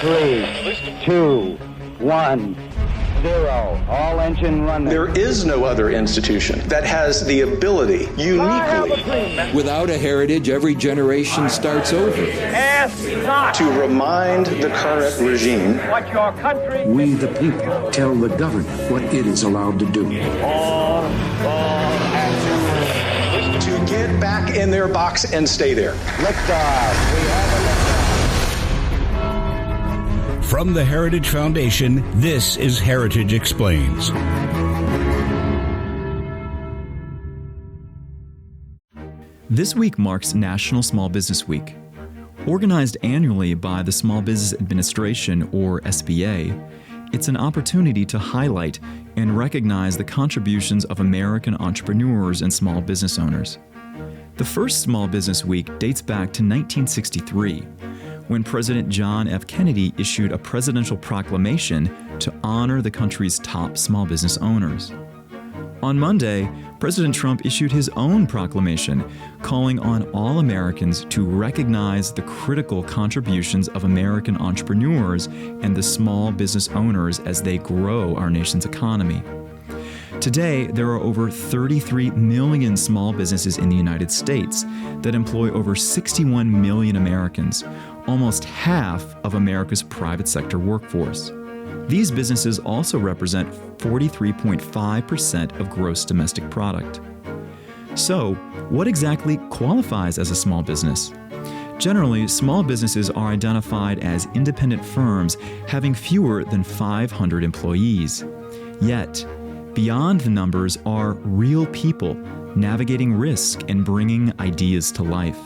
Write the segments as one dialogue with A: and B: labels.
A: 3, 2, 1, 0. All engine running.
B: There is no other institution that has the ability uniquely
C: Without a heritage, every generation starts over.
B: to remind the current regime
D: what your country.
E: We, the people, tell the government what it is allowed to do.
B: to get back in their box and stay there.
A: Liftoff. We have a liftoff.
F: From the Heritage Foundation, this is Heritage Explains.
G: This week marks National Small Business Week. Organized annually by the Small Business Administration, or SBA, it's an opportunity to highlight and recognize the contributions of American entrepreneurs and small business owners. The first Small Business Week dates back to 1963, when President John F. Kennedy issued a presidential proclamation to honor the country's top small business owners. On Monday, President Trump issued his own proclamation calling on all Americans to recognize the critical contributions of American entrepreneurs and the small business owners as they grow our nation's economy. Today, there are over 33 million small businesses in the United States that employ over 61 million Americans, almost half of America's private sector workforce. These businesses also represent 43.5% of gross domestic product. So, what exactly qualifies as a small business? Generally, small businesses are identified as independent firms having fewer than 500 employees. Yet, beyond the numbers are real people navigating risk and bringing ideas to life.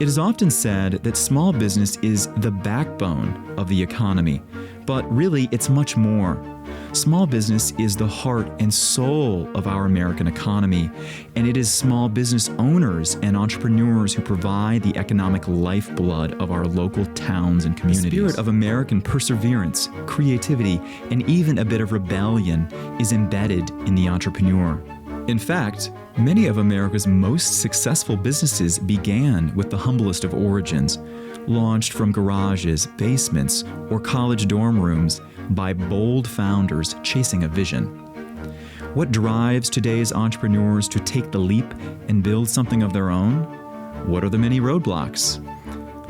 G: It is often said that small business is the backbone of the economy, but really it's much more. Small business is the heart and soul of our American economy, and it is small business owners and entrepreneurs who provide the economic lifeblood of our local towns and communities. The spirit of American perseverance, creativity, and even a bit of rebellion is embedded in the entrepreneur. In fact, many of America's most successful businesses began with the humblest of origins, launched from garages, basements, or college dorm rooms by bold founders chasing a vision. What drives today's entrepreneurs to take the leap and build something of their own? What are the many roadblocks?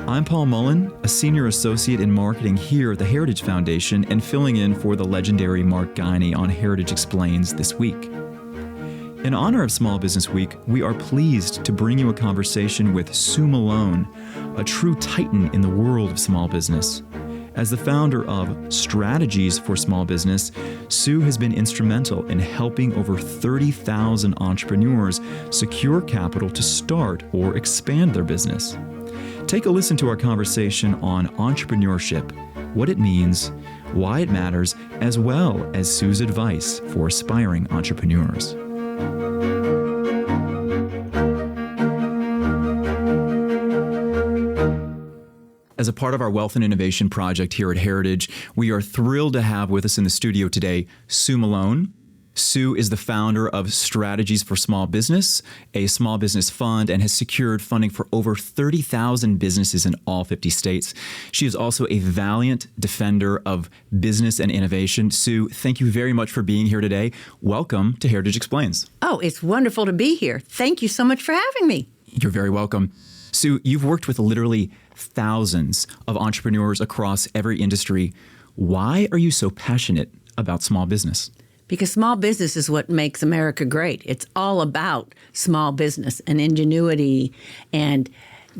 G: I'm Paul Mullen, a senior associate in marketing here at the Heritage Foundation and filling in for the legendary Mark Guiney on Heritage Explains this week. In honor of Small Business Week, we are pleased to bring you a conversation with Sue Malone, a true titan in the world of small business. As the founder of Strategies for Small Business, Sue has been instrumental in helping over 30,000 entrepreneurs secure capital to start or expand their business. Take a listen to our conversation on entrepreneurship, what it means, why it matters, as well as Sue's advice for aspiring entrepreneurs. As a part of our Wealth and Innovation project here at Heritage, we are thrilled to have with us in the studio today Sue Malone. Sue is the founder of Strategies for Small Business, a small business fund, and has secured funding for over 30,000 businesses in all 50 states. She is also a valiant defender of business and innovation. Sue, thank you very much for being here today. Welcome to Heritage Explains.
H: Oh, it's wonderful to be here. Thank you so much for having me.
G: You're very welcome. Sue, you've worked with literally thousands of entrepreneurs across every industry. Why are you so passionate about small business?
H: Because small business is what makes America great. It's all about small business and ingenuity and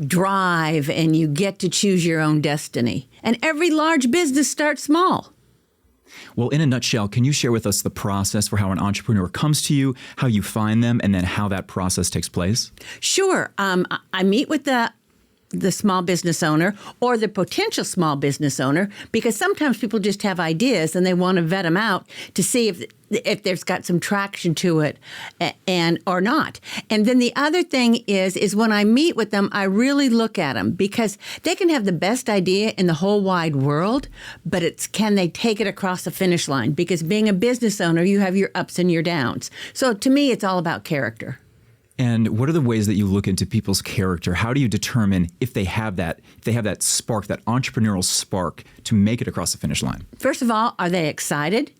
H: drive, and you get to choose your own destiny. And every large business starts small.
G: Well, in a nutshell, can you share with us the process for how an entrepreneur comes to you, how you find them, and then how that process takes place?
H: Sure. I meet with the small business owner or the potential small business owner, because sometimes people just have ideas and they want to vet them out to see if there's got some traction to it and or not. And then the other thing is when I meet with them, I really look at them, because they can have the best idea in the whole wide world, but it's can they take it across the finish line? Because being a business owner, you have your ups and your downs. So to me, it's all about character.
G: And what are the ways that you look into people's character? How do you determine if they have that spark, that entrepreneurial spark to make it across the finish line?
H: First of all, are they excited?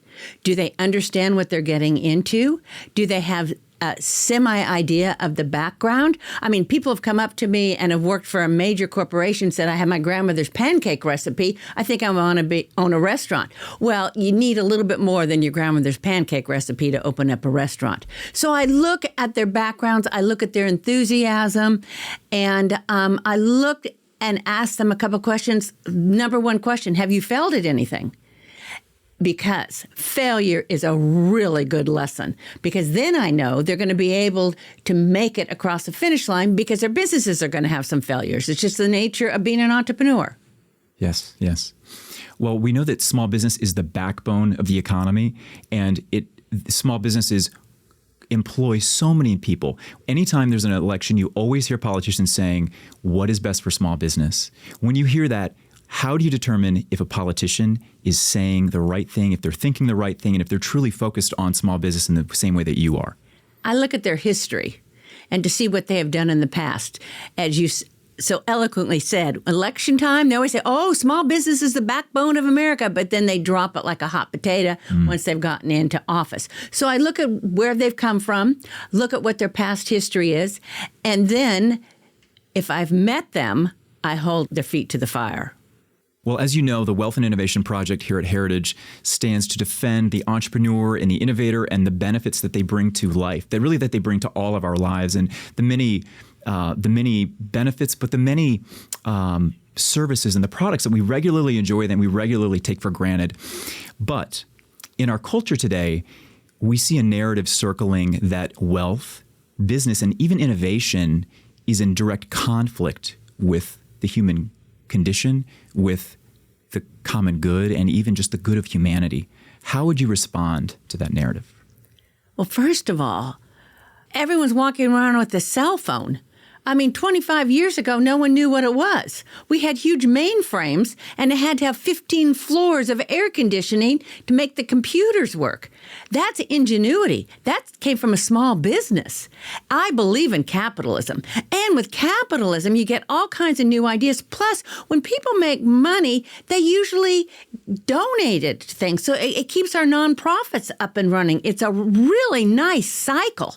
H: Do they understand what they're getting into? Do they have a semi-idea of the background? I mean, people have come up to me and have worked for a major corporation, said, I have my grandmother's pancake recipe. I think I want to own a restaurant. Well, you need a little bit more than your grandmother's pancake recipe to open up a restaurant. So I look at their backgrounds, I look at their enthusiasm, and I look and ask them a couple questions. Number one question, have you failed at anything? Because failure is a really good lesson, because then I know they're going to be able to make it across the finish line, because their businesses are going to have some failures. It's just the nature of being an entrepreneur.
G: Yes, yes. Well, we know that small business is the backbone of the economy, and small businesses employ so many people. Anytime there's an election, you always hear politicians saying, what is best for small business? When you hear that, how do you determine if a politician is saying the right thing, if they're thinking the right thing, and if they're truly focused on small business in the same way that you are?
H: I look at their history and to see what they have done in the past. As you so eloquently said, election time, they always say, oh, small business is the backbone of America, but then they drop it like a hot potato once they've gotten into office. So I look at where they've come from, look at what their past history is, and then if I've met them, I hold their feet to the fire.
G: Well, as you know, the Wealth and Innovation Project here at Heritage stands to defend the entrepreneur and the innovator and the benefits that they bring to life, that they bring to all of our lives, and the many benefits, but the many services and the products that we regularly enjoy, that we regularly take for granted. But in our culture today, we see a narrative circling that wealth, business, and even innovation is in direct conflict with the human condition, with the common good, and even just the good of humanity. How would you respond to that narrative?
H: Well, first of all, everyone's walking around with a cell phone. I mean, 25 years ago, no one knew what it was. We had huge mainframes, and it had to have 15 floors of air conditioning to make the computers work. That's ingenuity. That came from a small business. I believe in capitalism. And with capitalism, you get all kinds of new ideas. Plus, when people make money, they usually donate it to things. So it keeps our nonprofits up and running. It's a really nice cycle.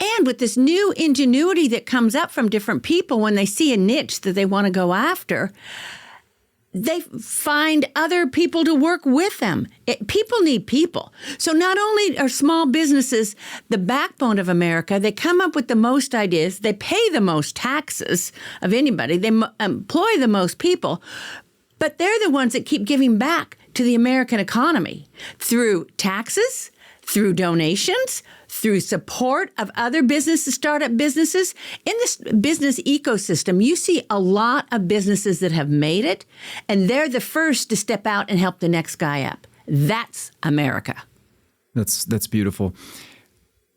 H: And with this new ingenuity that comes up from different people, when they see a niche that they want to go after, they find other people to work with them. People need people. So not only are small businesses the backbone of America, they come up with the most ideas, they pay the most taxes of anybody, they employ the most people, but they're the ones that keep giving back to the American economy through taxes, through donations, through support of other businesses, startup businesses. In this business ecosystem, you see a lot of businesses that have made it, and they're the first to step out and help the next guy up. That's America.
G: That's beautiful.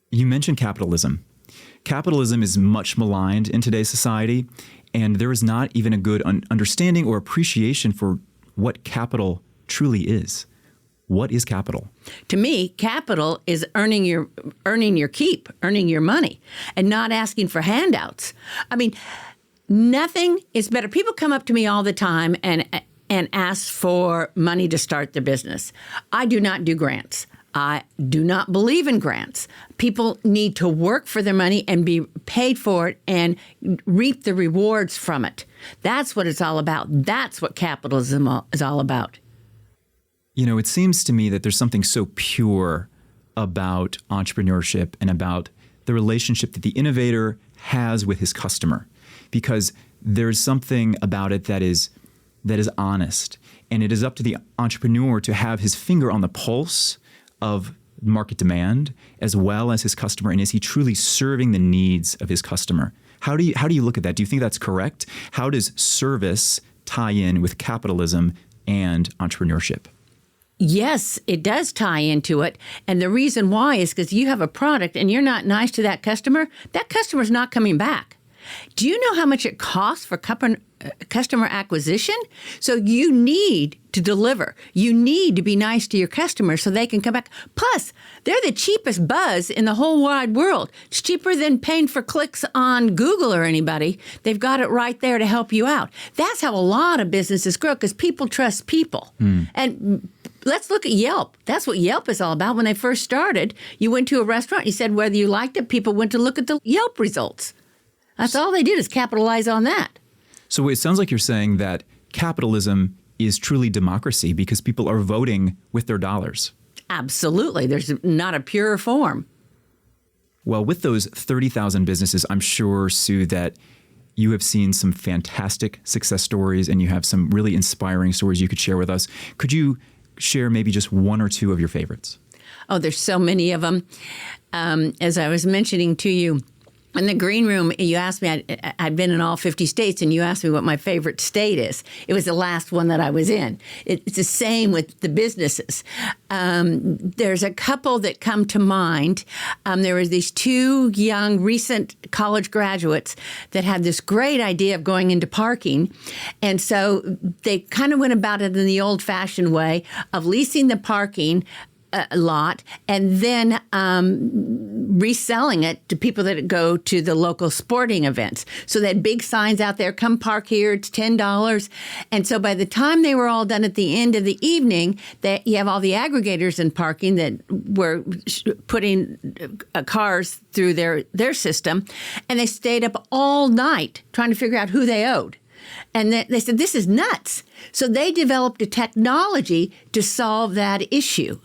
G: You mentioned capitalism. Capitalism is much maligned in today's society, and there is not even a good understanding or appreciation for what capital truly is. What is capital?
H: To me, capital is earning your keep, earning your money, and not asking for handouts. I mean, nothing is better. People come up to me all the time and ask for money to start their business. I do not do grants. I do not believe in grants. People need to work for their money and be paid for it and reap the rewards from it. That's what it's all about. That's what capitalism is all about.
G: You know, it seems to me that there's something so pure about entrepreneurship and about the relationship that the innovator has with his customer, because there's something about it that is honest, and it is up to the entrepreneur to have his finger on the pulse of market demand as well as his customer, and is he truly serving the needs of his customer? How do you look at that? Do you think that's correct? How does service tie in with capitalism and entrepreneurship?
H: Yes, it does tie into it. And the reason why is because you have a product and you're not nice to that customer's not coming back. Do you know how much it costs for customer acquisition. So you need to deliver. You need to be nice to your customers so they can come back. Plus, they're the cheapest buzz in the whole wide world. It's cheaper than paying for clicks on Google or anybody. They've got it right there to help you out. That's how a lot of businesses grow, because people trust people. And let's look at Yelp. That's what Yelp is all about. When they first started, you went to a restaurant, you said whether you liked it, people went to look at the Yelp results. That's all they did is capitalize on that.
G: So it sounds like you're saying that capitalism is truly democracy because people are voting with their dollars.
H: Absolutely. There's not a purer form.
G: Well, with those 30,000 businesses, I'm sure, Sue, that you have seen some fantastic success stories and you have some really inspiring stories you could share with us. Could you share maybe just one or two of your favorites?
H: Oh, there's so many of them. As I was mentioning to you, in the green room, you asked me, I'd been in all 50 states, and you asked me what my favorite state is. It was the last one that I was in. It's the same with the businesses. There's a couple that come to mind. There were these two young, recent college graduates that had this great idea of going into parking. And so they kind of went about it in the old-fashioned way of leasing the parking lot and then reselling it to people that go to the local sporting events. So they had big signs out there, come park here, it's $10. And so by the time they were all done at the end of the evening, you have all the aggregators in parking that were putting cars through their system. And they stayed up all night trying to figure out who they owed. And they said, this is nuts. So they developed a technology to solve that issue.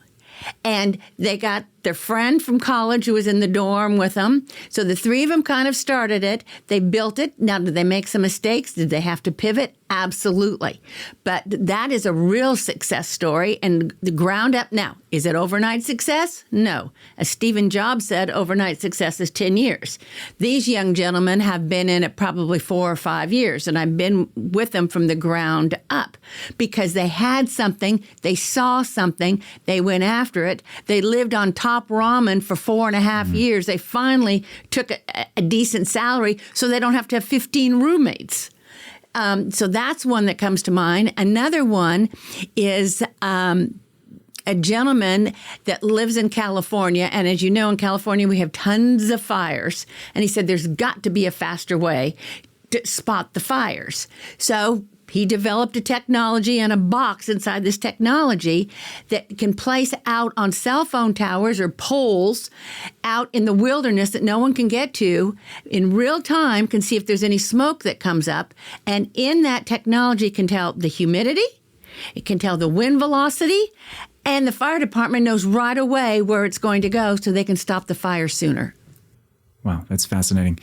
H: And they got their friend from college who was in the dorm with them. So the three of them kind of started it. They built it. Now, did they make some mistakes? Did they have to pivot? Absolutely. But that is a real success story. And the ground up now, is it overnight success? No. As Stephen Jobs said, overnight success is 10 years. These young gentlemen have been in it probably 4 or 5 years. And I've been with them from the ground up because they had something. They saw something. They went after it. They lived on top ramen for 4.5 years. They finally took a decent salary so they don't have to have 15 roommates. So that's one that comes to mind. Another one is a gentleman that lives in California. And as you know, in California, we have tons of fires. And he said there's got to be a faster way to spot the fires. So he developed a technology and a box inside this technology that can place out on cell phone towers or poles out in the wilderness that no one can get to in real time, can see if there's any smoke that comes up. And in that technology can tell the humidity, it can tell the wind velocity, and the fire department knows right away where it's going to go so they can stop the fire sooner.
G: Wow, that's fascinating.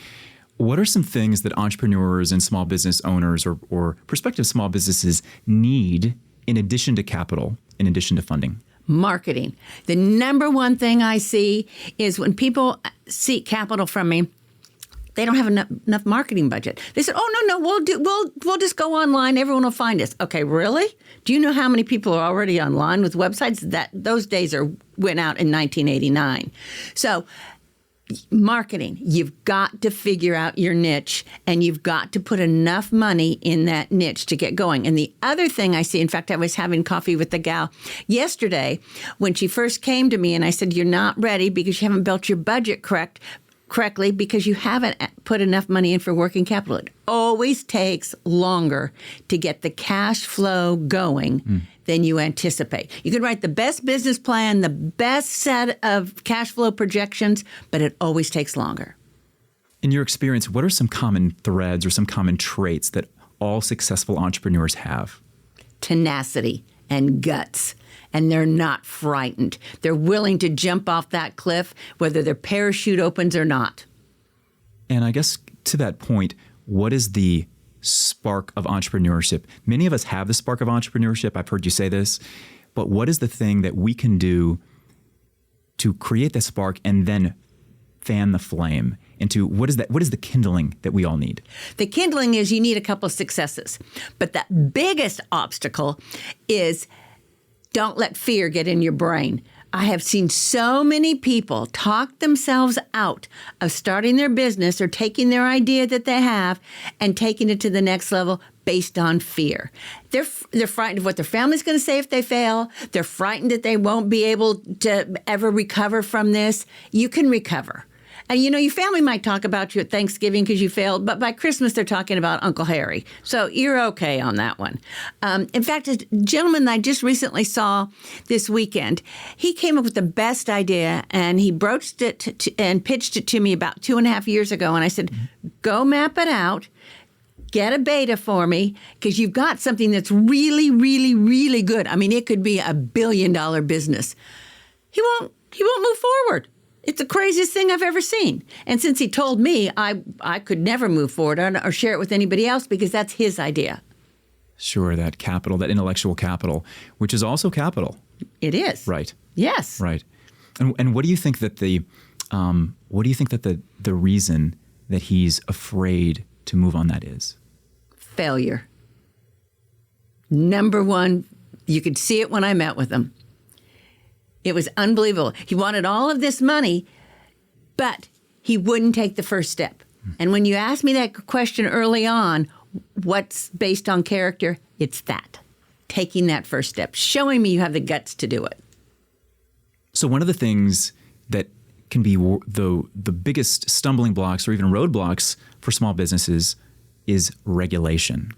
G: What are some things that entrepreneurs and small business owners or prospective small businesses need in addition to capital, in addition to funding?
H: Marketing. The number one thing I see is when people seek capital from me, they don't have enough marketing budget. They said, "Oh no, we'll just go online. Everyone will find us." Okay, really? Do you know how many people are already online with websites? Those days went out in 1989. So. Marketing, you've got to figure out your niche and you've got to put enough money in that niche to get going. And the other thing I see, in fact, I was having coffee with the gal yesterday when she first came to me and I said, you're not ready because you haven't built your budget correctly because you haven't put enough money in for working capital. It always takes longer to get the cash flow going than you anticipate. You can write the best business plan, the best set of cash flow projections, but it always takes longer.
G: In your experience, what are some common threads or some common traits that all successful entrepreneurs have?
H: Tenacity and guts. And they're not frightened. They're willing to jump off that cliff, whether their parachute opens or not.
G: And I guess to that point, what is the spark of entrepreneurship? Many of us have the spark of entrepreneurship. I've heard you say this. But what is the thing that we can do to create the spark and then fan the flame into what is the kindling that we all need? The
H: kindling is you need a couple of successes. But the biggest obstacle is don't let fear get in your brain. I have seen so many people talk themselves out of starting their business or taking their idea that they have and taking it to the next level based on fear. They're frightened of what their family's going to say if they fail. They're frightened that they won't be able to ever recover from this. You can recover. And, your family might talk about you at Thanksgiving because you failed, but by Christmas they're talking about Uncle Harry. So you're okay on that one. In fact, a gentleman that I just recently saw this weekend, he came up with the best idea, and he broached it and pitched it to me about 2.5 years ago. And I said, go map it out. Get a beta for me, because you've got something that's really, really, really good. I mean, it could be $1 billion business. He won't move forward. It's the craziest thing I've ever seen. And since he told me, I could never move forward or share it with anybody else, because that's his idea.
G: Sure, that capital, that intellectual capital, which is also capital.
H: It is.
G: Right.
H: Yes.
G: Right. And what do you think that the reason that he's afraid to move on that is?
H: Failure. Number one, you could see it when I met with him. It was unbelievable. He wanted all of this money, but he wouldn't take the first step. And when you asked me that question early on, what's based on character? It's that. Taking that first step, showing me you have the guts to do it.
G: So one of the things that can be the biggest stumbling blocks or even roadblocks for small businesses is regulation.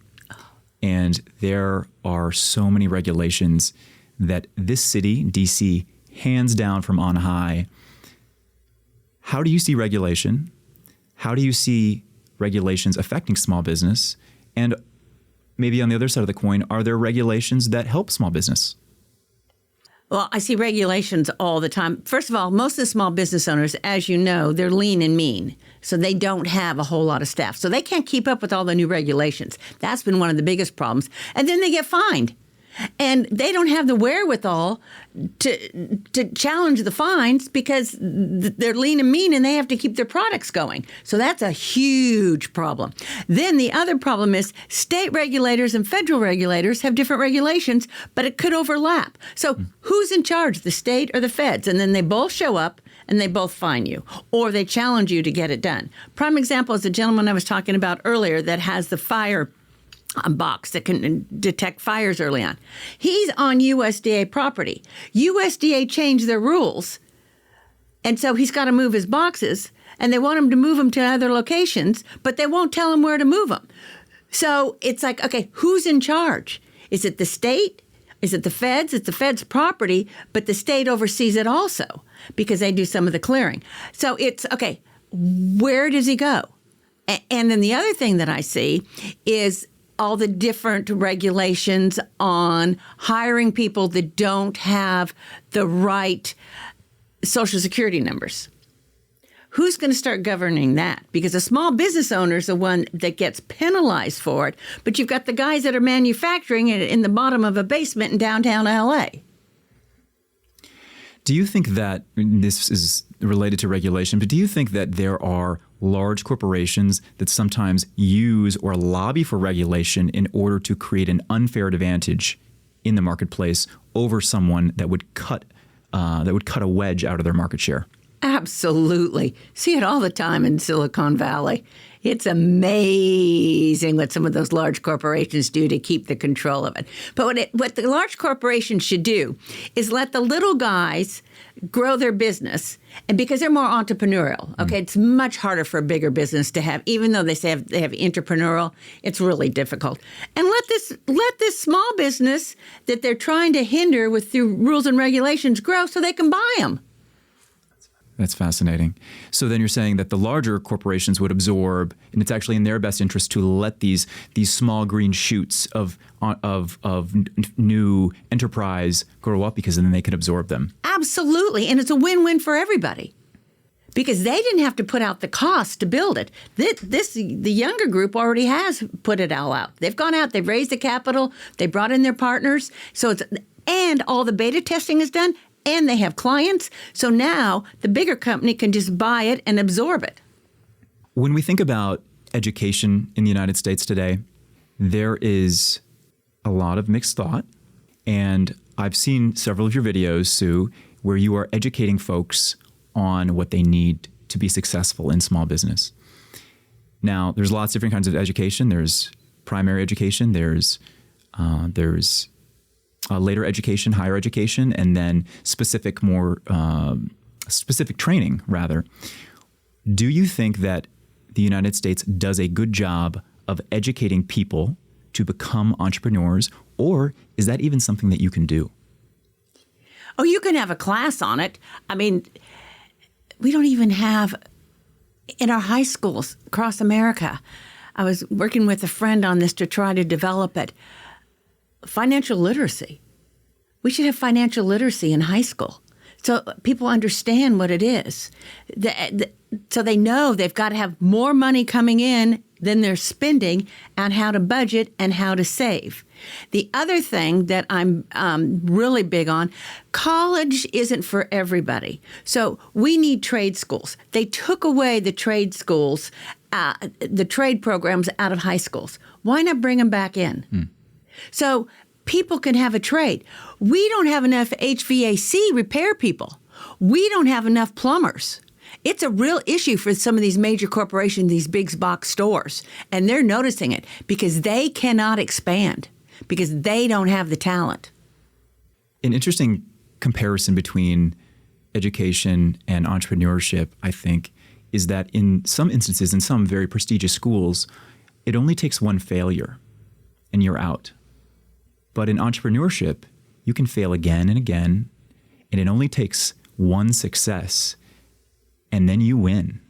G: And there are so many regulations that this city, D.C., hands down from on high. How do you see regulation? How do you see regulations affecting small business? And maybe on the other side of the coin, are there regulations that help small business?
H: Well, I see regulations all the time. First of all, most of the small business owners, as you know, they're lean and mean. So they don't have a whole lot of staff. So they can't keep up with all the new regulations. That's been one of the biggest problems. And then they get fined. And they don't have the wherewithal to challenge the fines, because they're lean and mean and they have to keep their products going. So that's a huge problem. Then the other problem is state regulators and federal regulators have different regulations, but it could overlap. So who's in charge, the state or the feds? And then they both show up and they both fine you, or they challenge you to get it done. Prime example is the gentleman I was talking about earlier that has the fire box that can detect fires early on. He's on USDA property. USDA changed their rules, and so he's got to move his boxes, and they want him to move them to other locations, but they won't tell him where to move them. So it's like, okay, who's in charge? Is it the state? Is it the feds? It's the feds' property, but the state oversees it also because they do some of the clearing. So it's, okay, where does he go? And then the other thing that I see is all the different regulations on hiring people that don't have the right Social Security numbers. Who's going to start governing that? Because a small business owner is the one that gets penalized for it, but you've got the guys that are manufacturing it in the bottom of a basement in downtown LA.
G: Do you think that, this is related to regulation, but do you think that there are large corporations that sometimes use or lobby for regulation in order to create an unfair advantage in the marketplace over someone that would cut a wedge out of their market share?
H: Absolutely. See it all the time in Silicon Valley. It's amazing what some of those large corporations do to keep the control of it. But what the large corporations should do is let the little guys grow their business, and because they're more entrepreneurial, okay, it's much harder for a bigger business to have, even though they say they have entrepreneurial, it's really difficult. And let this small business that they're trying to hinder through rules and regulations grow so they can buy them.
G: That's fascinating. So then you're saying that the larger corporations would absorb, and it's actually in their best interest to let these small green shoots of new enterprise grow up, because then they can absorb them.
H: Absolutely, and it's a win-win for everybody, because they didn't have to put out the cost to build it. The younger group already has put it all out. They've gone out, they've raised the capital, they brought in their partners, and all the beta testing is done. And they have clients, so now the bigger company can just buy it and absorb it.
G: When we think about education in the United States today, there is a lot of mixed thought. And I've seen several of your videos, Sue, where you are educating folks on what they need to be successful in small business. Now, there's lots of different kinds of education. There's primary education, there's later education, higher education, and then specific training, rather. Do you think that the United States does a good job of educating people to become entrepreneurs, or is that even something that you can do?
H: Oh, you can have a class on it. I mean, we don't even have, in our high schools across America, I was working with a friend on this to try to develop it, financial literacy. We should have financial literacy in high school so people understand what it is. So they know they've got to have more money coming in than they're spending, and how to budget and how to save. The other thing that I'm really big on, college isn't for everybody. So we need trade schools. They took away the trade schools, the trade programs out of high schools. Why not bring them back in? So people can have a trade. We don't have enough HVAC repair people. We don't have enough plumbers. It's a real issue for some of these major corporations, these big box stores, and they're noticing it because they cannot expand because they don't have the talent.
G: An interesting comparison between education and entrepreneurship, I think, is that in some instances, in some very prestigious schools, it only takes one failure and you're out. But in entrepreneurship, you can fail again and again, and it only takes one success, and then you win.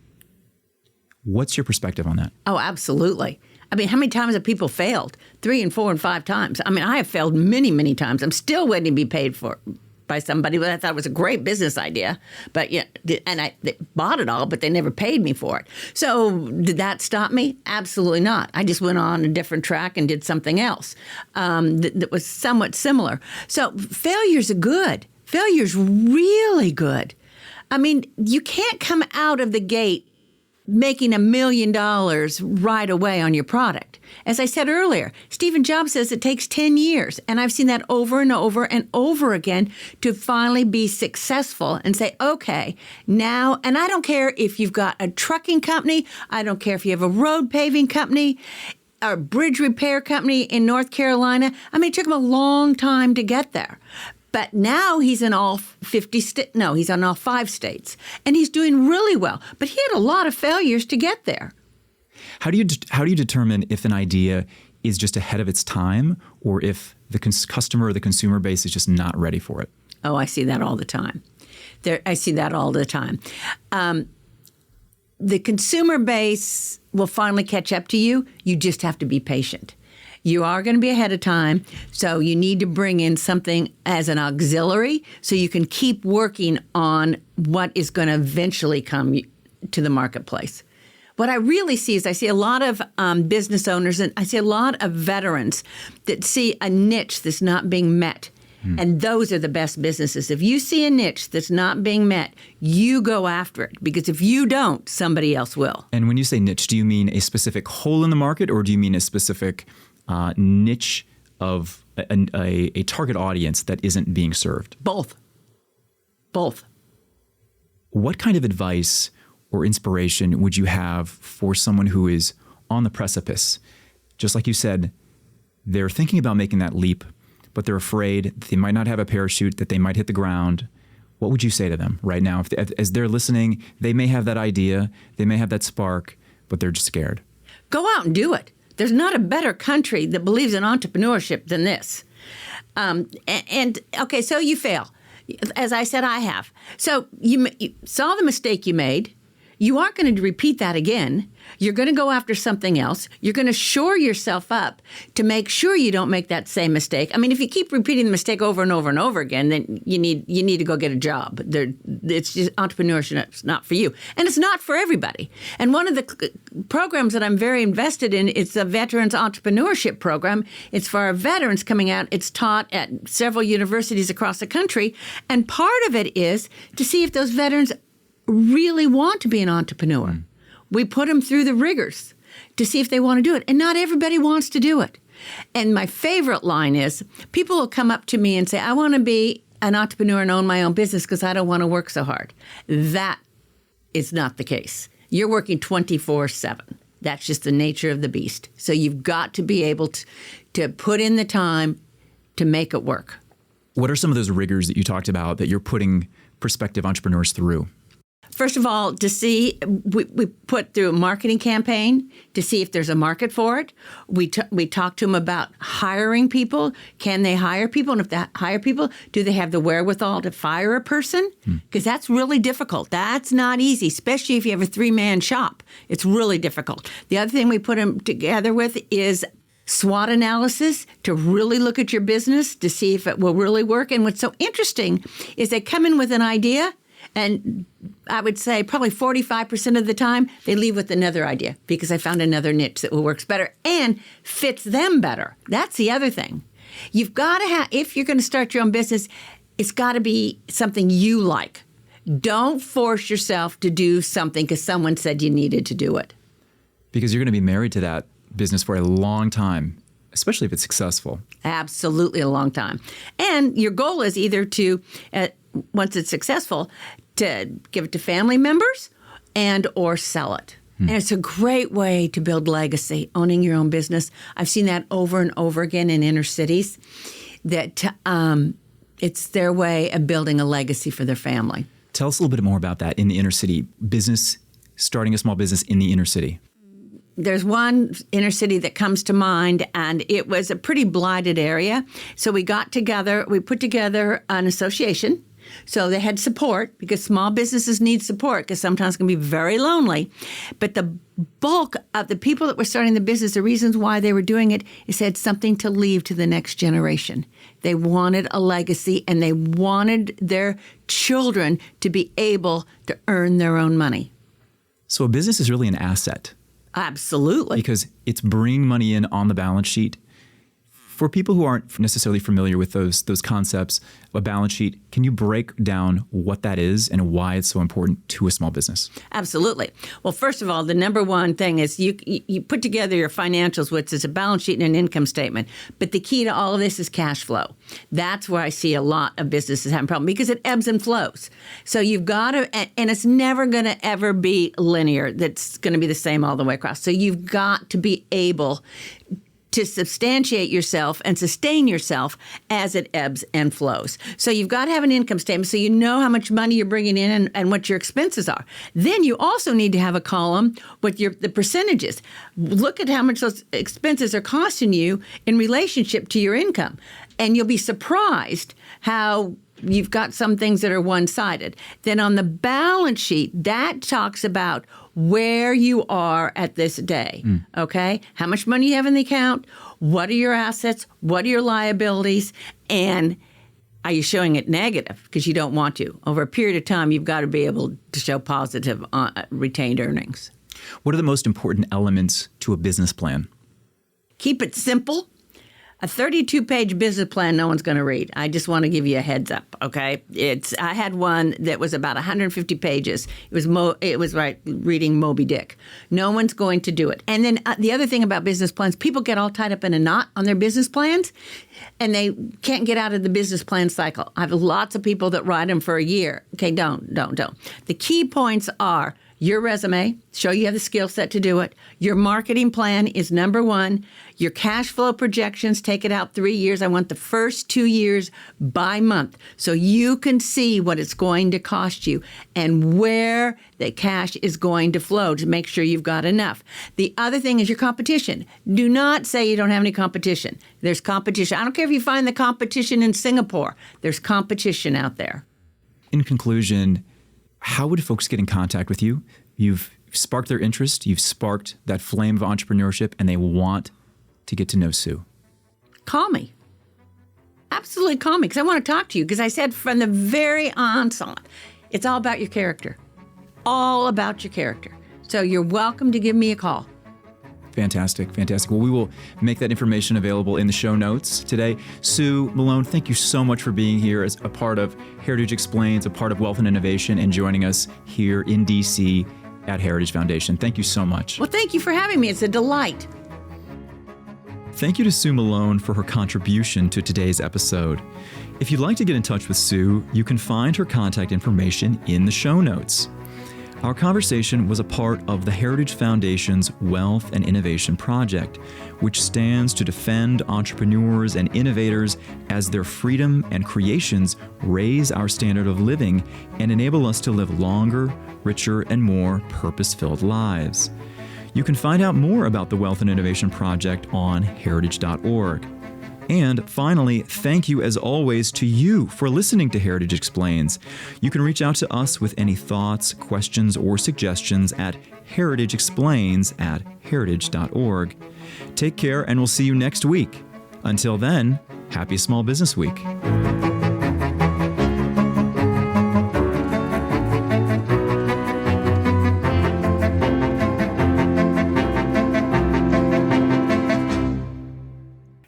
G: What's your perspective on that?
H: Oh, absolutely. I mean, how many times have people failed? 3 and 4 and 5 times. I mean, I have failed many, many times. I'm still waiting to be paid for by somebody. But I thought it was a great business idea. But yeah, and I bought it all, but they never paid me for it. So did that stop me? Absolutely not. I just went on a different track and did something else that was somewhat similar. So failure's good. Failure's really good. I mean, you can't come out of the gate making $1 million right away on your product. As I said earlier, Stephen Jobs says it takes 10 years. And I've seen that over and over and over again to finally be successful and say, okay, now, and I don't care if you've got a trucking company, I don't care if you have a road paving company, a bridge repair company in North Carolina. I mean, it took him a long time to get there. But now he's in all 50 states. No, he's in all 5 states. And he's doing really well. But he had a lot of failures to get there.
G: How do you determine if an idea is just ahead of its time or if the customer or the consumer base is just not ready for it?
H: Oh, I see that all the time. The consumer base will finally catch up to you. You just have to be patient. You are going to be ahead of time, so you need to bring in something as an auxiliary so you can keep working on what is going to eventually come to the marketplace. What I really see is I see a lot of business owners and I see a lot of veterans that see a niche that's not being met. And those are the best businesses. If you see a niche that's not being met, you go after it. Because if you don't, somebody else will.
G: And when you say niche, do you mean a specific hole in the market or do you mean a specific niche of a target audience that isn't being served?
H: Both.
G: What kind of advice or inspiration would you have for someone who is on the precipice? Just like you said, they're thinking about making that leap, but they're afraid that they might not have a parachute, that they might hit the ground. What would you say to them right now? As they're listening, they may have that idea, they may have that spark, but they're just scared.
H: Go out and do it. There's not a better country that believes in entrepreneurship than this. Okay, so you fail. As I said, I have. So you saw the mistake you made. You aren't going to repeat that again. You're going to go after something else. You're going to shore yourself up to make sure you don't make that same mistake. I mean, if you keep repeating the mistake over and over and over again, then you need to go get a job. It's just entrepreneurship. Not for you. And it's not for everybody. And one of the programs that I'm very invested in is the Veterans Entrepreneurship Program. It's for our veterans coming out. It's taught at several universities across the country. And part of it is to see if those veterans really want to be an entrepreneur. We put them through the rigors to see if they want to do it. And not everybody wants to do it. And my favorite line is, people will come up to me and say, I want to be an entrepreneur and own my own business because I don't want to work so hard. That is not the case. You're working 24/7. That's just the nature of the beast. So you've got to be able to put in the time to make it work.
G: What are some of those rigors that you talked about that you're putting prospective entrepreneurs through?
H: First of all, to see, we put through a marketing campaign to see if there's a market for it. We talk to them about hiring people. Can they hire people? And if they hire people, do they have the wherewithal to fire a person? Because that's really difficult. That's not easy, especially if you have a 3-man shop. It's really difficult. The other thing we put them together with is SWOT analysis to really look at your business to see if it will really work. And what's so interesting is they come in with an idea, and I would say probably 45% of the time, they leave with another idea because I found another niche that works better and fits them better. That's the other thing. You've got to have, if you're going to start your own business, it's got to be something you like. Don't force yourself to do something because someone said you needed to do it.
G: Because you're going to be married to that business for a long time, especially if it's successful. Absolutely
H: a long time. And your goal is either to, once it's successful, to give it to family members and or sell it. And it's a great way to build legacy, owning your own business. I've seen that over and over again in inner cities, that it's their way of building a legacy for their family.
G: Tell us a little bit more about that in the inner city business, starting a small business in the inner city.
H: There's one inner city that comes to mind, and it was a pretty blighted area. So we got together, we put together an association. So they had support because small businesses need support because sometimes it can be very lonely. But the bulk of the people that were starting the business, the reasons why they were doing it is they had something to leave to the next generation. They wanted a legacy, and they wanted their children to be able to earn their own money.
G: So a business is really an asset.
H: Absolutely.
G: Because it's bringing money in on the balance sheet. For people who aren't necessarily familiar with those concepts, a balance sheet, can you break down what that is and why it's so important to a small business?
H: Absolutely. Well, first of all, the number one thing is you put together your financials, which is a balance sheet and an income statement. But the key to all of this is cash flow. That's where I see a lot of businesses having a problem because it ebbs and flows. So you've got to, and it's never going to ever be linear. That's going to be the same all the way across. So you've got to be able to substantiate yourself and sustain yourself as it ebbs and flows. So you've got to have an income statement so you know how much money you're bringing in and what your expenses are. Then you also need to have a column with the percentages. Look at how much those expenses are costing you in relationship to your income. And you'll be surprised how you've got some things that are one-sided. Then on the balance sheet, that talks about where you are at this day, okay? How much money you have in the account, what are your assets, what are your liabilities, and are you showing it negative? Because you don't want to. Over a period of time, you've got to be able to show positive retained earnings.
G: What are the most important elements to a business plan?
H: Keep it simple. A 32-page business plan no one's going to read. I just want to give you a heads up, okay? I had one that was about 150 pages. It was like reading Moby Dick. No one's going to do it. And then the other thing about business plans, people get all tied up in a knot on their business plans, and they can't get out of the business plan cycle. I have lots of people that write them for a year. Okay, don't. The key points are your resume, show you have the skill set to do it. Your marketing plan is number one. Your cash flow projections, take it out 3 years. I want the first 2 years by month so you can see what it's going to cost you and where the cash is going to flow to make sure you've got enough. The other thing is your competition. Do not say you don't have any competition. There's competition. I don't care if you find the competition in Singapore. There's competition out there.
G: In conclusion, how would folks get in contact with you? You've sparked their interest, you've sparked that flame of entrepreneurship, and they want to get to know Sue.
H: Call me. Absolutely call me, because I want to talk to you. Because I said from the very onset, it's all about your character. All about your character. So you're welcome to give me a call.
G: Fantastic. Well, we will make that information available in the show notes today. Sue Malone, thank you so much for being here as a part of Heritage Explains, a part of Wealth and Innovation, and joining us here in D.C. at Heritage Foundation. Thank you so much.
H: Well, thank you for having me. It's a delight.
G: Thank you to Sue Malone for her contribution to today's episode. If you'd like to get in touch with Sue, you can find her contact information in the show notes. Our conversation was a part of the Heritage Foundation's Wealth and Innovation Project, which stands to defend entrepreneurs and innovators as their freedom and creations raise our standard of living and enable us to live longer, richer, and more purpose-filled lives. You can find out more about the Wealth and Innovation Project on heritage.org. And finally, thank you as always to you for listening to Heritage Explains. You can reach out to us with any thoughts, questions, or suggestions at heritageexplains@heritage.org. Take care, and we'll see you next week. Until then, happy Small Business Week.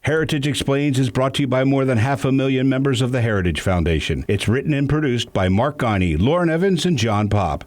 F: Heritage Explains is brought to you by more than 500,000 members of the Heritage Foundation. It's written and produced by Mark Gagne, Lauren Evans, and John Popp.